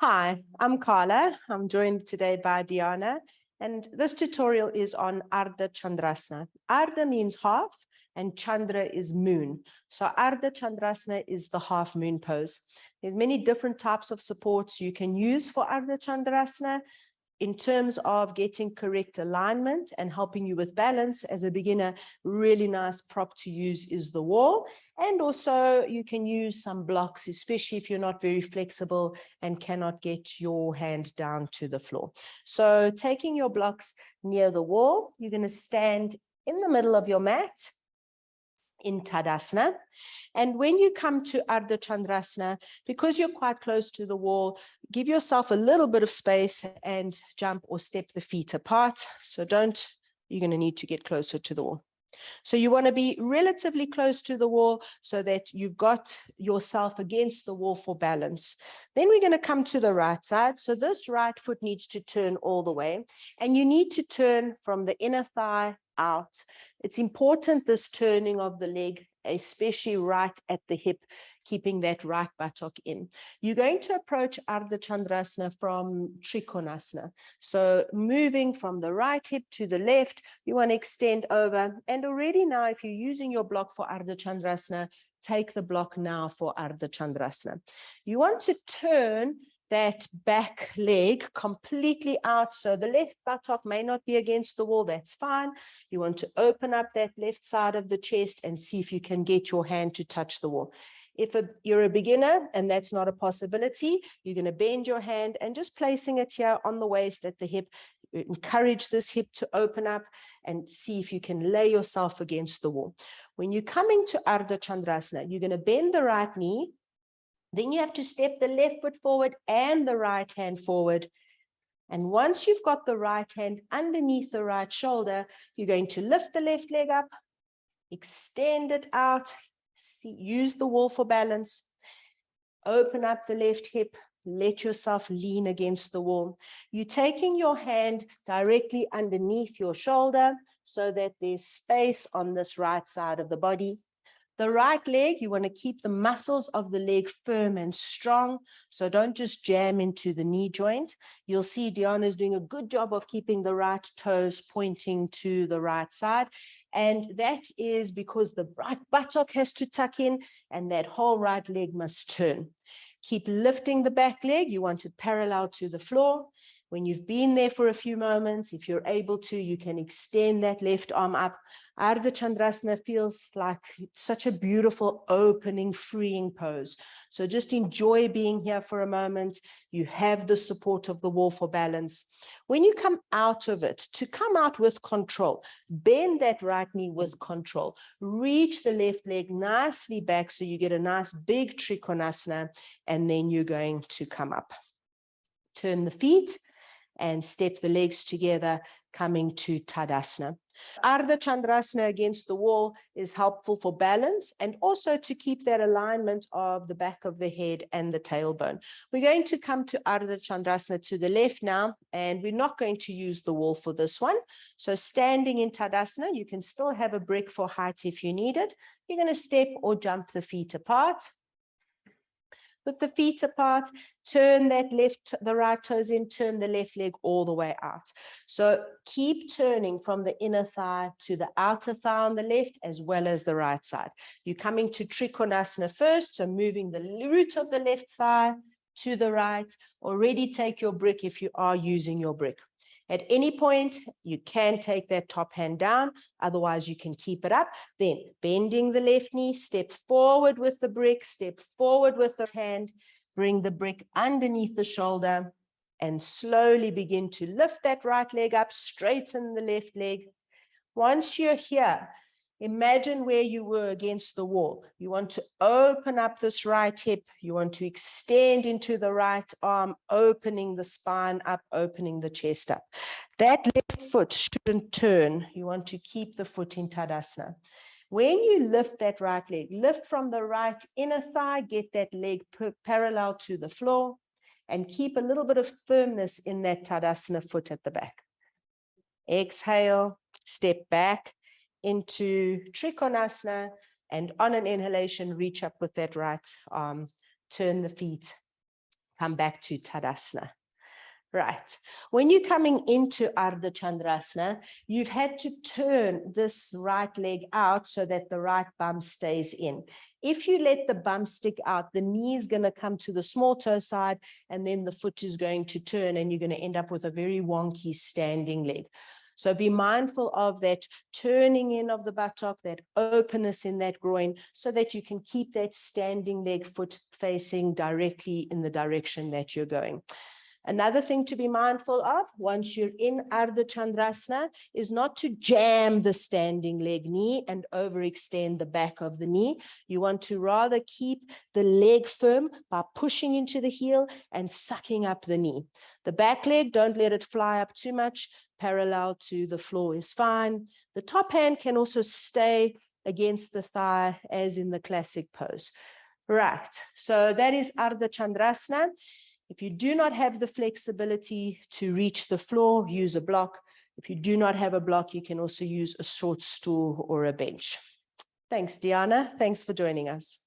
Hi, I'm Carla. I'm joined today by Diana, and this tutorial is on Ardha Chandrasana. Ardha means half, and Chandra is moon. So Ardha Chandrasana is the half moon pose. There's many different types of supports you can use for Ardha Chandrasana. In terms of getting correct alignment and helping you with balance as a beginner, really nice prop to use is the wall. And also you can use some blocks, especially if you're not very flexible and cannot get your hand down to the floor. So taking your blocks near the wall, you're going to stand in the middle of your mat in Tadasana. And when you come to Ardha Chandrasana, because you're quite close to the wall, give yourself a little bit of space and jump or step the feet apart. So you're going to need to get closer to the wall. So you want to be relatively close to the wall so that you've got yourself against the wall for balance. Then we're going to come to the right side. So this right foot needs to turn all the way, and you need to turn from the inner thigh out. It's important, this turning of the leg, especially right at the hip, keeping that right buttock in. You're going to approach Ardha Chandrasana from Trikonasana. So moving from the right hip to the left, you want to extend over. And already now, if you're using your block for Ardha Chandrasana, take the block now for Ardha Chandrasana. You want to turn that back leg completely out. So the left buttock may not be against the wall, that's fine. You want to open up that left side of the chest and see if you can get your hand to touch the wall. If you're a beginner and that's not a possibility, you're going to bend your hand and just placing it here on the waist at the hip. Encourage this hip to open up and see if you can lay yourself against the wall. When you're coming to Ardha Chandrasana, you're going to bend the right knee. Then you have to step the left foot forward and the right hand forward. And once you've got the right hand underneath the right shoulder, you're going to lift the left leg up, extend it out, use the wall for balance, open up the left hip, let yourself lean against the wall. You're taking your hand directly underneath your shoulder so that there's space on this right side of the body. The right leg, you want to keep the muscles of the leg firm and strong, so don't just jam into the knee joint. You'll see Diana is doing a good job of keeping the right toes pointing to the right side, and that is because the right buttock has to tuck in and that whole right leg must turn. Keep lifting the back leg. You want it parallel to the floor. When you've been there for a few moments, if you're able to, you can extend that left arm up. Ardha Chandrasana feels like such a beautiful opening, freeing pose. So just enjoy being here for a moment. You have the support of the wall for balance. When you come out of it, to come out with control, bend that right knee with control. Reach the left leg nicely back so you get a nice big Trikonasana, and then you're going to come up. Turn the feet and step the legs together, coming to Tadasana. Ardha Chandrasana against the wall is helpful for balance and also to keep that alignment of the back of the head and the tailbone. We're going to come to Ardha Chandrasana to the left now, and we're not going to use the wall for this one. So standing in Tadasana, you can still have a brick for height if you need it. You're going to step or jump the feet apart. With the feet apart, turn the right toes in, turn the left leg all the way out. So keep turning from the inner thigh to the outer thigh on the left, as well as the right side. You're coming to Trikonasana first, so moving the root of the left thigh to the right. Already take your brick if you are using your brick. At any point, you can take that top hand down, otherwise you can keep it up. Then bending the left knee, step forward with the brick, step forward with the hand, bring the brick underneath the shoulder, and slowly begin to lift that right leg up, straighten the left leg. Once you're here, imagine where you were against the wall. You want to open up this right hip. You want to extend into the right arm, opening the spine up, opening the chest up. That left foot shouldn't turn. You want to keep the foot in Tadasana. When you lift that right leg, lift from the right inner thigh, get that leg parallel to the floor, and keep a little bit of firmness in that Tadasana foot at the back. Exhale, step back into Trikonasana, and on an inhalation, reach up with that right arm, turn the feet, come back to Tadasana. Right. When you're coming into Ardha Chandrasana, you've had to turn this right leg out so that the right bum stays in. If you let the bum stick out, the knee is going to come to the small toe side, and then the foot is going to turn, and you're going to end up with a very wonky standing leg. So be mindful of that turning in of the buttock, that openness in that groin, so that you can keep that standing leg foot facing directly in the direction that you're going. Another thing to be mindful of once you're in Ardha Chandrasana is not to jam the standing leg knee and overextend the back of the knee. You want to rather keep the leg firm by pushing into the heel and sucking up the knee. The back leg, don't let it fly up too much. Parallel to the floor is fine. The top hand can also stay against the thigh as in the classic pose. Right, so that is Ardha Chandrasana. If you do not have the flexibility to reach the floor, use a block. If you do not have a block, you can also use a short stool or a bench. Thanks, Diana. Thanks for joining us.